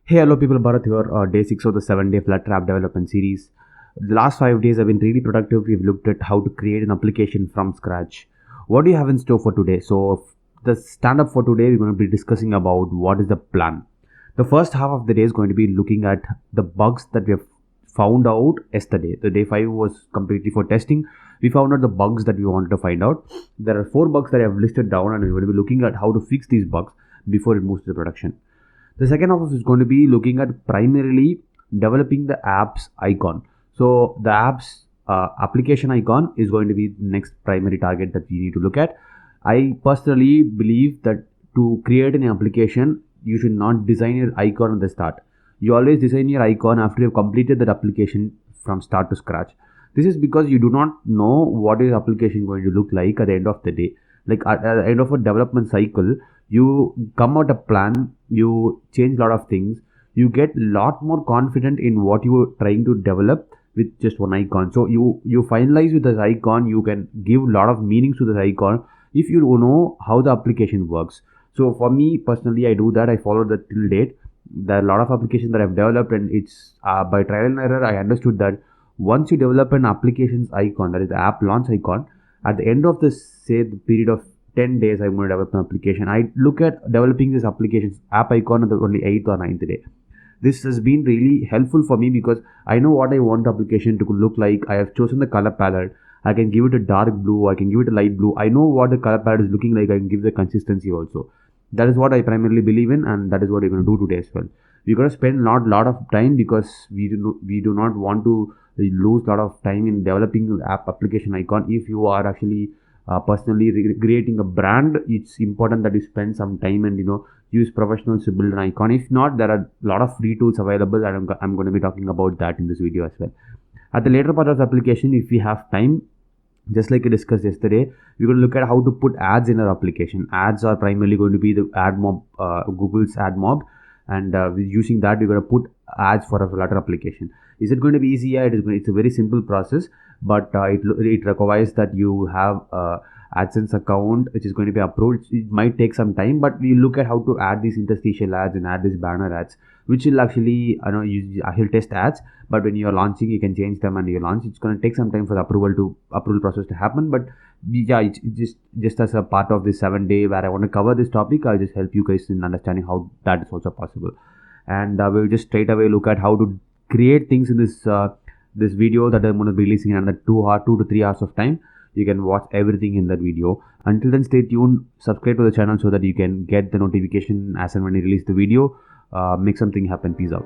Hey, hello people, Bharat here. Day 6 of the 7-day Flutter app development series. The last 5 days have been really productive. We've looked at how to create an application from scratch. What do you have in store for today? So, the stand-up for today, we're going to be discussing about what is the plan. The first half of the day is going to be looking at the bugs that we have found out yesterday. The day 5 was completely for testing. We found out the bugs that we wanted to find out. There are 4 bugs that I have listed down, and we're going to be looking at how to fix these bugs before it moves to the production. The second half is going to be looking at primarily developing the app's icon. So the app's application icon is going to be the next primary target that we need to look at. I personally believe that to create an application, you should not design your icon at the start. You always design your icon after you've completed that application from start to scratch. This is because you do not know what is application going to look like at the end of the day. Like at the end of a development cycle, you come out a plan, you change a lot of things, you get a lot more confident in what you are trying to develop with just one icon. So you finalize with this icon, you can give a lot of meanings to this icon if you know how the application works. So for me personally, I do that. I follow that till date. There are a lot of applications that I've developed, and it's by trial and error I understood that once you develop an application's icon, that is the app launch icon, at the end of this, say, the period of 10 days, I'm going to develop an application. I look at developing this application's app icon on the only 8th or 9th day. This has been really helpful for me because I know what I want the application to look like. I have chosen the color palette. I can give it a dark blue. I can give it a light blue. I know what the color palette is looking like. I can give the consistency also. That is what I primarily believe in, and that is what we're going to do today as well. We're going to spend not a lot of time because we do not want to lose a lot of time in developing the app application icon. If you are actually personally creating a brand, it's important that you spend some time and use professionals to build an icon. If not, there are a lot of free tools available, and I'm going to be talking about that in this video as well. At the later part of the application, if we have time, just like I discussed yesterday, we're going to look at how to put ads in our application. Ads are primarily going to be the Admob, Google's Admob, and using that, we're going to put ads for a Flutter application. Is it going to be easy? Yeah, it's a very simple process, but it requires that you have AdSense account which is going to be approved. It might take some time, but we look at how to add these interstitial ads and add these banner ads, which will actually he'll test ads, but when you're launching, you can change them and you launch. It's going to take some time for the approval process to happen, but yeah, it's just as a part of this 7-day where I want to cover this topic, I'll just help you guys in understanding how that is also possible. And we'll just straight away look at how to create things in this video that I'm going to be releasing in under 2 to 3 hours of time. You can watch everything in that video. Until then, stay tuned, subscribe to the channel so that you can get the notification as and when I release the video. Make something happen. Peace out.